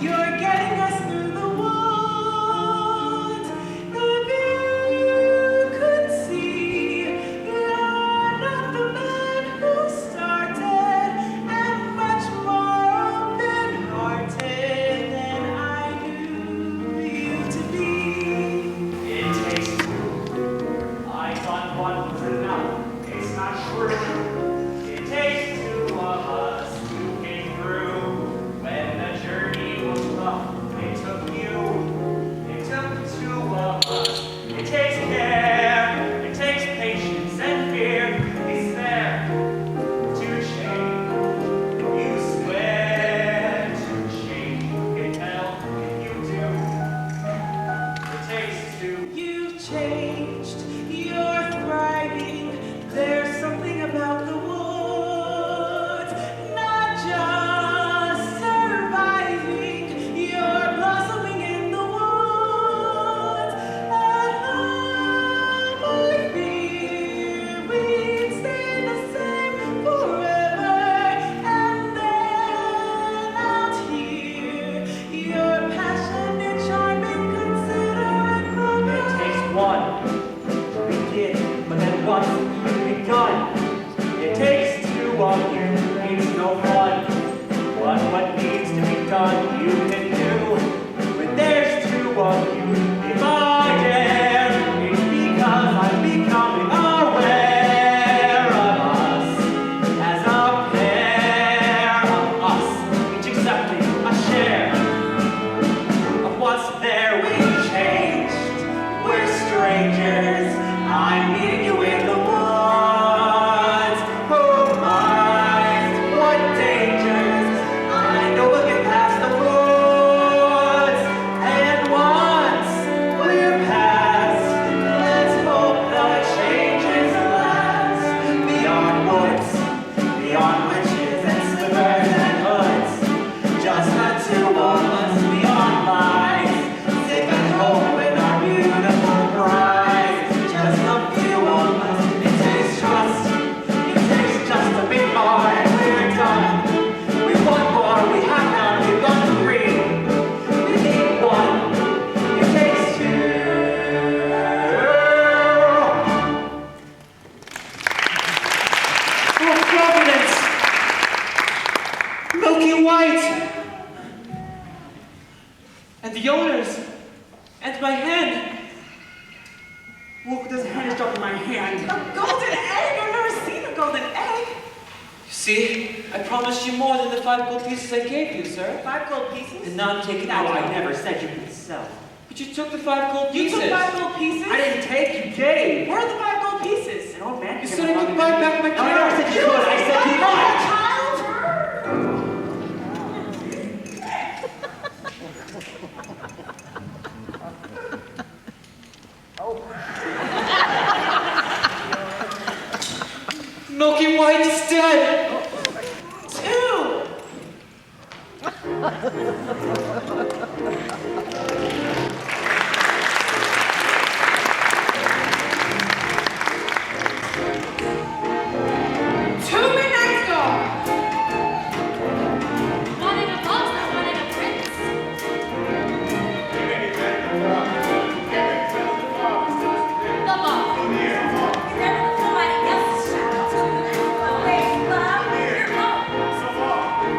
You're getting us through the woods. If you could see, you're not the man who started, and much more open-hearted than I knew you to be. It takes 2. I thought 1 was enough. It's not true. It takes 2 of us to get through. When the journey was rough, it took you. It took 2 of us. It takes care. It takes patience and fear. It's there to change. You swear to change. It help if you do. It takes 2. You've changed, you're thriving. There's something about the woods, not just surviving. You're blossoming in the woods. And I fear we'd stay the same forever. And then out here, you're passionate, charming, considerate, It takes 1. That's my hand. Look, there's a hand dropped in my hand. A golden egg? I've never seen a golden egg. You see, I promised you more than the 5 gold pieces I gave you, sir. 5 gold pieces? And now I'm taking No, out. I never said you could sell. But you took the 5 gold You pieces. took 5 gold pieces? I didn't take, you gave. Where are the 5 gold pieces? An old man You came said I along could and- buy back my No, I never said you could. I said you might. Child? Milky White is dead. 2. Midnight's gone. One in a box, one in a prince. The ball. Remember before my else's shadow. Away, love, your home.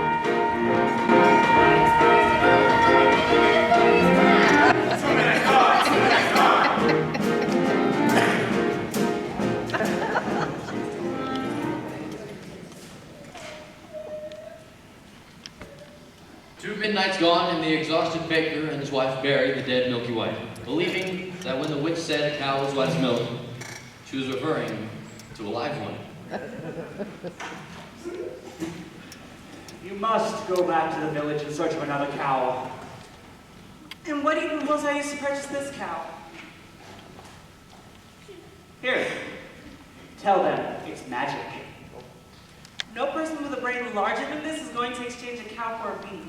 Two midnights gone, and the exhausted baker and his wife buried the dead Milky White, believing that when the witch said a cow was white as milk, she was referring to a live one. You must go back to the village in search of another cow. And what even was I used to purchase this cow? Here, tell them it's magic. No person with a brain larger than this is going to exchange a cow for a bee.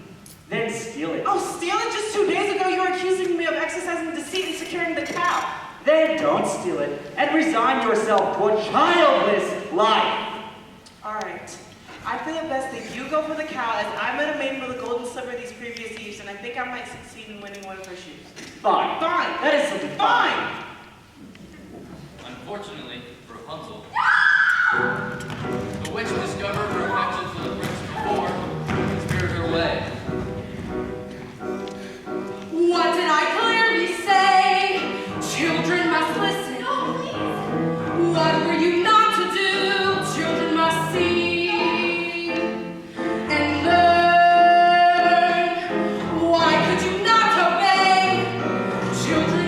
Then steal it. Oh, steal it? Just 2 days ago you were accusing me of exercising deceit and securing the cow. Then don't steal it and resign yourself to a childless life. All right. I feel it best that you go for the cow, as I met a maiden with a golden slipper these previous years, and I think I might succeed in winning one of her shoes. Fine. Fine. That is something Fine. Unfortunately for Rapunzel, the witch discovered her affection for the prince before and spirited her away. What did I clearly say? Children must listen. What were you not to do? Children must see and learn. Why could you not obey? Children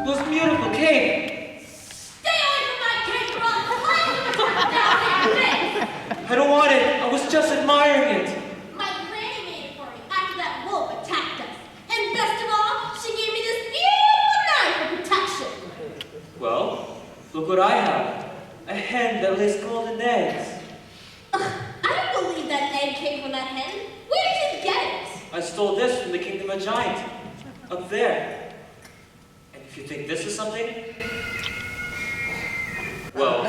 Those beautiful cake. Stay away from my cake, or I'll slice down your face. I don't want it. I was just admiring it. My granny made it for me after that wolf attacked us. And best of all, she gave me this beautiful knife for protection. Well, look what I have. A hen that lays golden eggs. Ugh, I don't believe that egg came from that hen. Where did you get it? I stole this from the kingdom of Giant. Up there. And if you think this is something, well,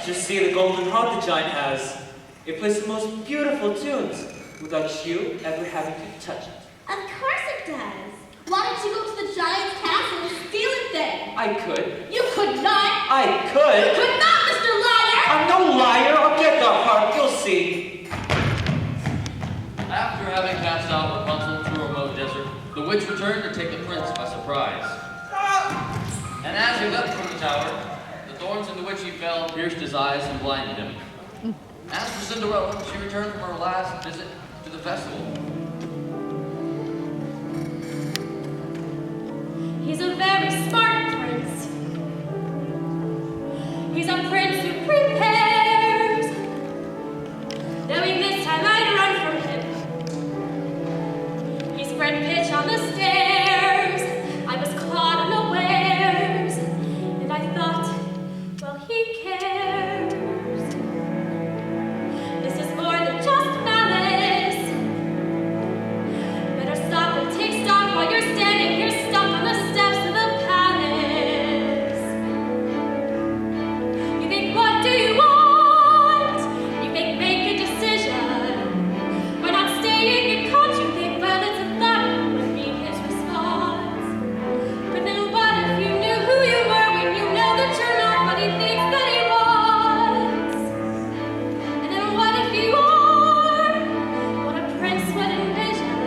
just see the golden harp the giant has. It plays the most beautiful tunes without you ever having to touch it. Of course it does. Why don't you go to the giant's castle and steal it then? I could. You could not. I could. You could not, Mr. Liar. I'm no liar. I'll get the harp. You'll see. After having cast out Rapunzel through a remote desert, the witch returned to take the prince by surprise. And as he leapt from the tower, the thorns into which he fell pierced his eyes and blinded him. As for Cinderella, she returned from her last visit to the festival. He's a very smart prince. He's a prince who prepares, knowing this time I'd run from him. He spread pitch on the stairs. I was caught unawares, and I thought, well, he cares. This is more than just malice. Better stop and take stock while you're standing here stuck on the steps of the palace. You think, what do you want? You think, make a decision. We're not staying in court. You think, well, it's a thought would be his response. But then what if you knew who you were when you know that you're not what he thinks that he wants? And then what if you are what a prince would envision?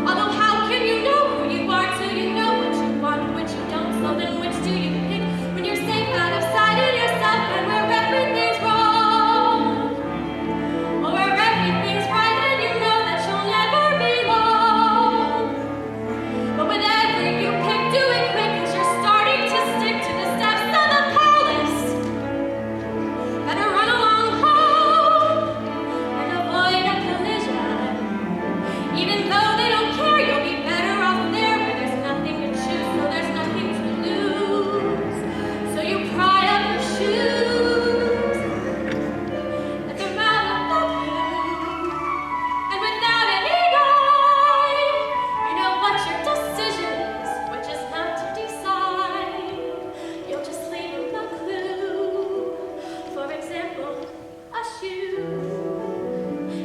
Although how can you know who you are till you know what you want, what you don't? So then which do you pick when you're safe out of sight in yourself and where everything's wrong? Or where everything's right and you know that you'll never be long? But whatever you pick, do it quick, 'cause you're starting to stick to the steps of the palace. Better run along home and avoid a collision. Even though they don't care, you'll be better off there where there's nothing to choose, so there's nothing to lose. So you pry up your shoes at the mouth of the view, and without any guide, you know what your decision is, which is not to decide. You'll just leave him a clue, for example, a shoe,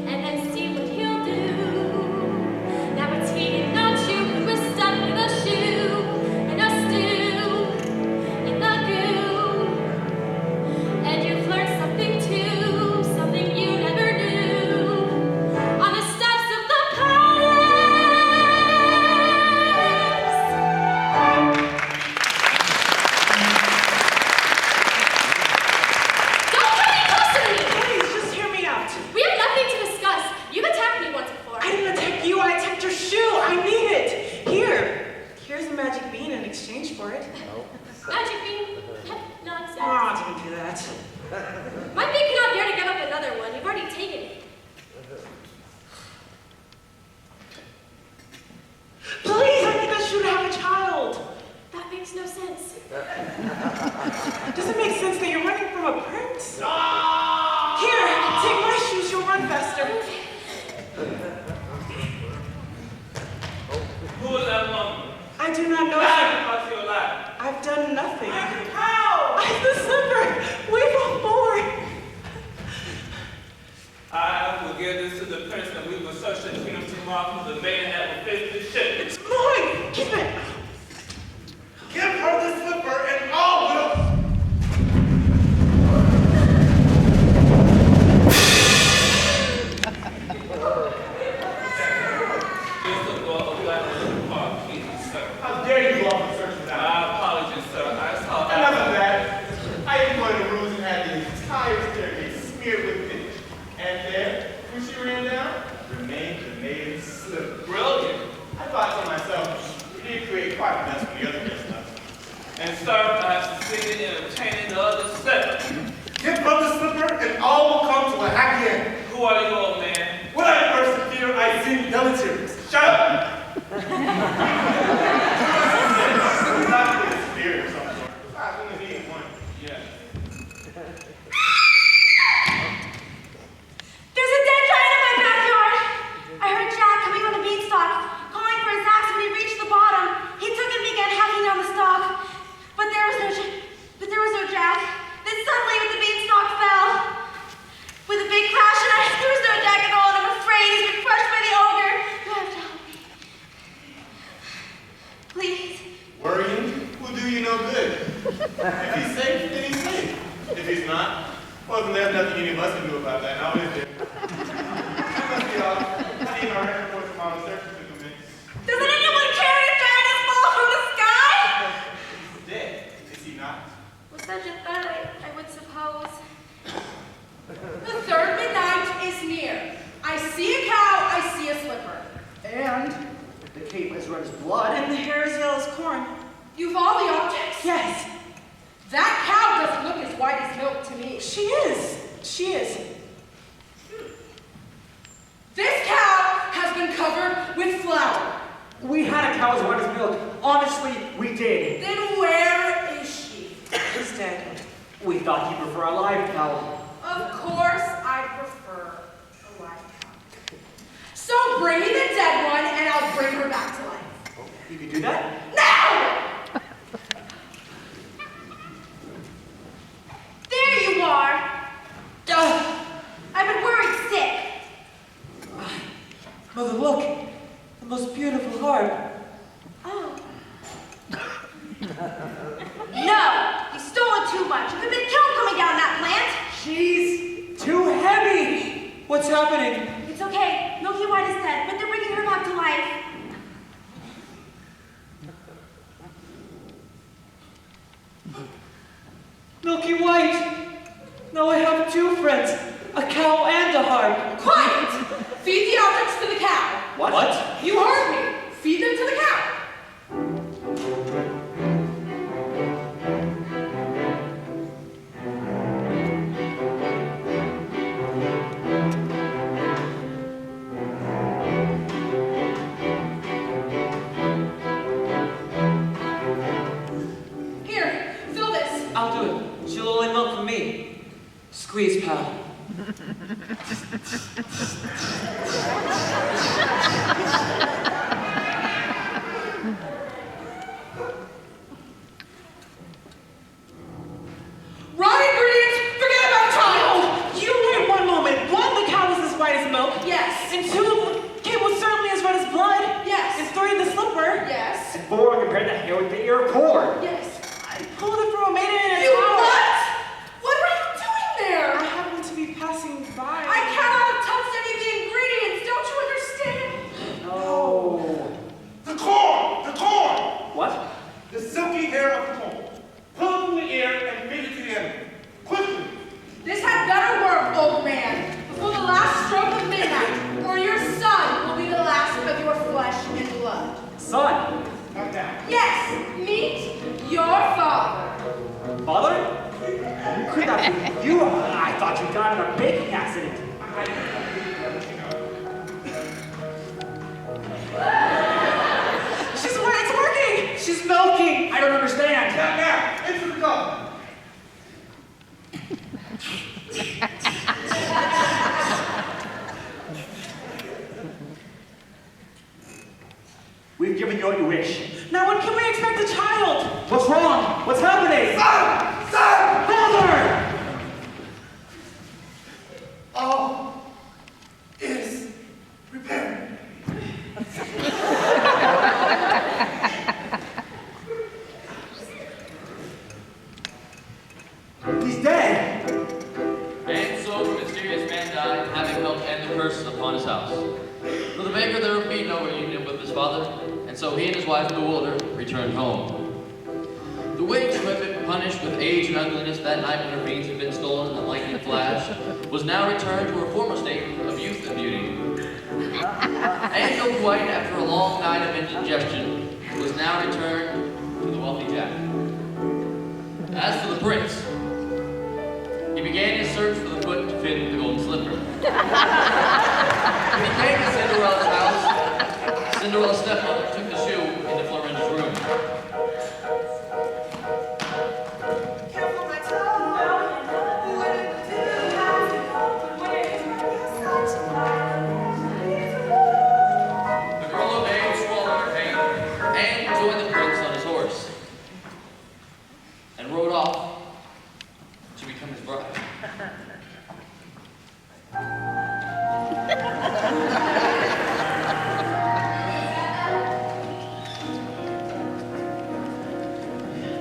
and then see what he'll do. Now it's he and not you who is stuck with a shoe and a stew in the goo. And you've learned something too, something you never knew, on the steps of the palace. Don't come any closer to me! Please, just hear me out. We have nothing to discuss. You've attacked me once before. I didn't attack you, I attacked your shoe. I need it. Here's a magic bean in exchange for it. Magic bean? Nonsense. Oh, don't do that. My bean cannot dare to give up another one. You've already taken it. Please, I need that shoe to have a child. That makes no sense. Does it make sense that you're running from a prince? Here, take my shoes, you'll run faster. Who is that woman? I do not know. Across your lap. I've done nothing. I'm the cow. I'm the slipper. We both forward. I will give this to the prince, and we will search the kingdom tomorrow for the maiden that will fit the ship. It's mine. Keep it. Give her the slipper and all will. How dare you go off and search for that? My apologies, sir. I saw Enough of that. I employed the rules and had the entire staircase smeared with pitch. And there, when she ran down, remained the maiden's slipper. Brilliant. I thought to myself, we did create quite a mess when the other guests left. and start perhaps succeeding in obtaining the other seven. Give up the slipper and all will come to a happy end. Who are you, old man? When I first appear, I seem deleterious. Shut up! Not really a spirit of some sort. Besides, only need one. Yeah. There's a dead giant in my backyard. I heard Jack coming on the beanstalk, calling for his axe when he reached the bottom. He took and began hacking down the stalk, but there was no Jack. Then suddenly, the beanstalk fell with a big crash, and there was no Jack at all. And I'm afraid he's been crushed by the ogre. You have to help me, please. Worrying will do you no good. If he's safe, then he's safe. If he's not, well, then there's nothing any of us can do about that. Now is there? I must be off. I need my record reports from all the searches to commence. Doesn't anyone care if giant is fall from the sky? He's dead, is he not? With such a threat, I would suppose. The third midnight is near. I see a cow, I see a slipper. And the cape has red as blood. And the hair is yellow as corn. You've all the objects? Yes, That cow doesn't look as white as milk to me. she is. She is. This cow has been covered with flour. We had a cow as white as milk. Honestly, we did. Then where is she? She's dead. We thought you'd prefer a live cow. Of course I prefer a live cow. So bring me the dead one and I'll bring her back to life. You can do that? Now! There you are. I've been worried sick. Mother, look. The most beautiful harp. Oh. No, you stole it too much. You've been killed coming down that plant. She's too heavy. What's happening? It's okay. Milky White is dead, but they're bringing her back to life. Milky White. Now I have two friends, a cow and a harp. Quiet! Feed the objects to the cow. What? You heard me. Feed them to the cow. Here, fill this. I'll do it. She'll only milk for me. Squeeze, pal. Raw ingredients, forget about child. You wait one moment. One, the cow was as white as milk. Yes. And two, the cape was certainly as red as blood. Yes. And three, the slipper. Yes. And four, compared the hair with the ear of corn. Yes. I pulled it from a maiden in a You tower. what? What were you doing there? I happened to be passing by. I cannot have touched any of the ingredients. Don't you understand? No. The corn! The corn! What? The silky hair of the corn. Pull it from the ear and feed it to the enemy. Quickly! This had better work, old man, before the last stroke of midnight, or your son will be the last of your flesh and blood. Son. Come down. Yes, meet your father. Father? Could that be you? I thought you died in a baking accident. She's white. It's working. She's milking. I don't understand. Now, into the cup. We've given you what you wish. Now, when can we expect a child? What's wrong? What's happening? Son! Son! Father! All is repaired. He's dead. And so the mysterious man died, having helped end the curse upon his house. For the baker there would be no reunion with his father, and so he and his wife, bewildered, returned home. The witch, who had been punished with age and ugliness that night when her beans had been stolen in the lightning flash, was now returned to her former state of youth and beauty. Angie White, after a long night of indigestion, was now returned to the wealthy Jack. As for the prince, he began his search for the foot to fit the golden slipper. When he came to Cinderella's house, Cinderella's stepmother took the shoe into Florinda's room. Careful my toe. What did you do? The girl obeyed, swallowed her pain, and joined the prince on his horse, and rode off to become his bride.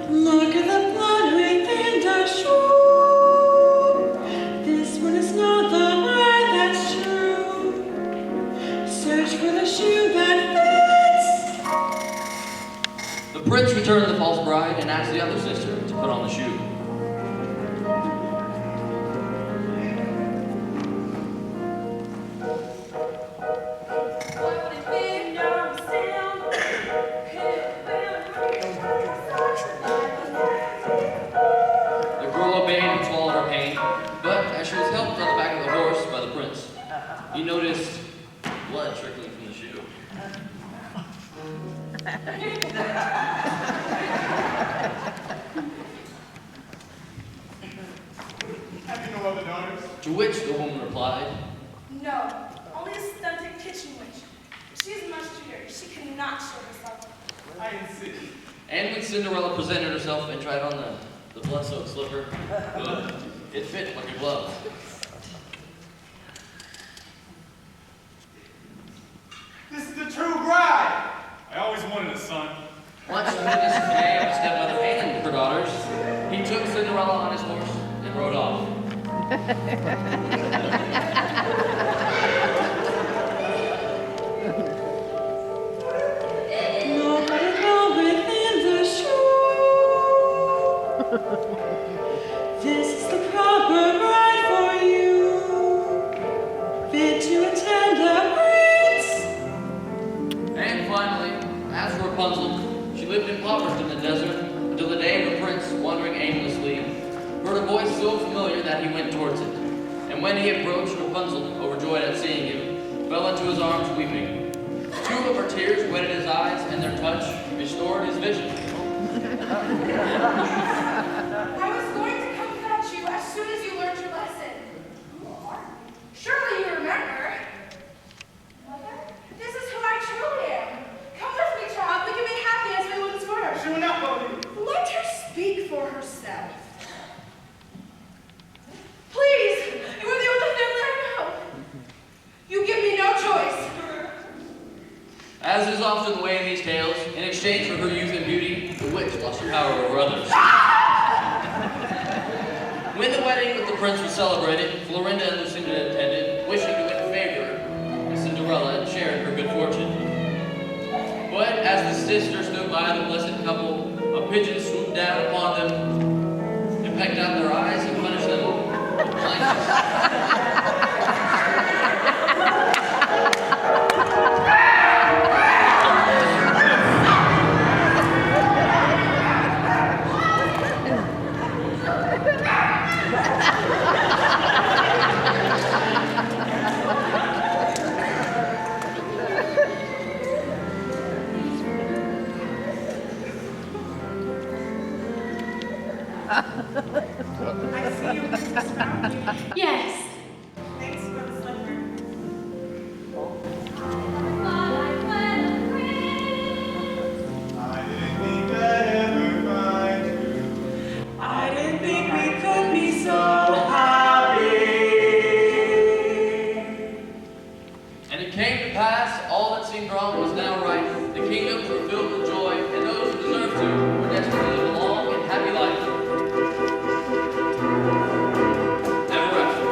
Look at the blood within the shoe. This one is not the bride, that's true. Search for the shoe that fits. The prince returned the false bride and asked the other sister to put on the shoe. The girl obeyed and swallowed her pain, but as she was helped on the back of the horse by the prince, he noticed blood trickling from the shoe. Have you no other daughters? To which the woman replied, No, only a stunted kitchen witch. She is much too dirty. She cannot show herself. I insist. and when Cinderella presented herself and tried on the blood-soaked slipper, it fit like a glove. This is the true bride. I always wanted a son. Much to the dismay of his stepmother and her daughters, he took Cinderella on his horse and rode off. Nobody go within the shoe. This is the proper bride for you, fit to attend a prince. And finally, as for Rapunzel, she lived impoverished in the desert until the day of the prince, wandering aimlessly, heard a voice so familiar that he went towards it. And when he approached, Rapunzel, overjoyed at seeing him, fell into his arms weeping. 2 of her tears wetted his eyes, and their touch restored his vision. I was going to come fetch you as soon as you learned your lesson. Who are you? Surely you remember. Mother, this is who I truly am. Come with me, child. We can be happy as we once were. She will not go with you. Let her speak for herself. Please, you are the only family I know. You give me no choice. As is often the way in these tales, in exchange for her youth and beauty, the witch lost her power over others. When the wedding with the prince was celebrated, Florinda and Lucinda attended, wishing to win favor with Cinderella and sharing her good fortune. But as the sisters stood by the blessed couple, a pigeon swooped down upon them and pecked out their eyes and punished them with blindness. I see you, Mrs. Brown. Yes. Thanks for the slipper. I didn't think I'd ever find you. I didn't think we could be so happy. And it came to pass, all that seemed wrong was now right. The kingdoms were filled with joy, and those who deserved to were destined to live a long and happy life. Ever after.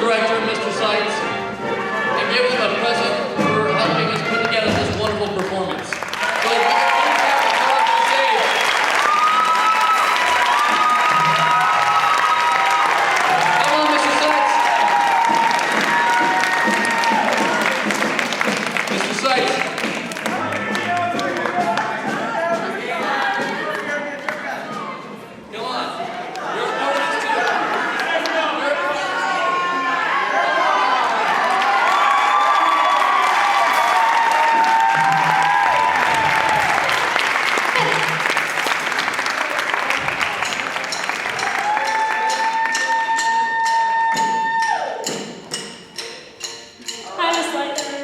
director, Mr. Steitz, and give them a present for helping us put together this wonderful performance. So, please have a on stage. Come on, Mr. Steitz. Mr. Steitz. Come on. You're a part of this too. Hi, Miss Lightner.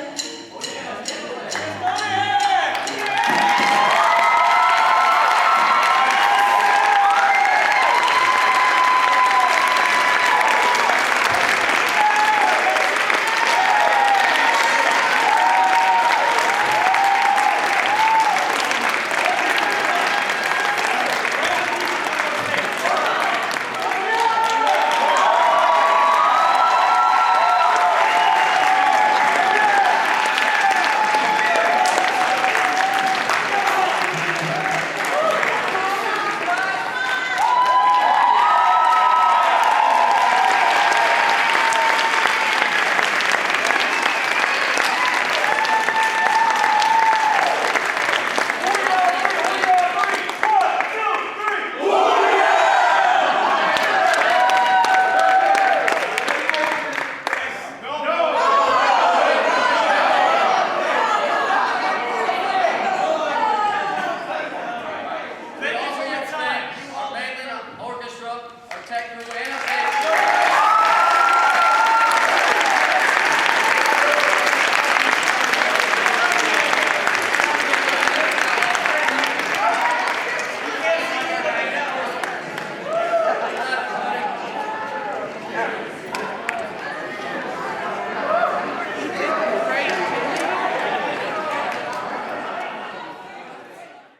We also want to thank our Mainland orchestra, our tech crew,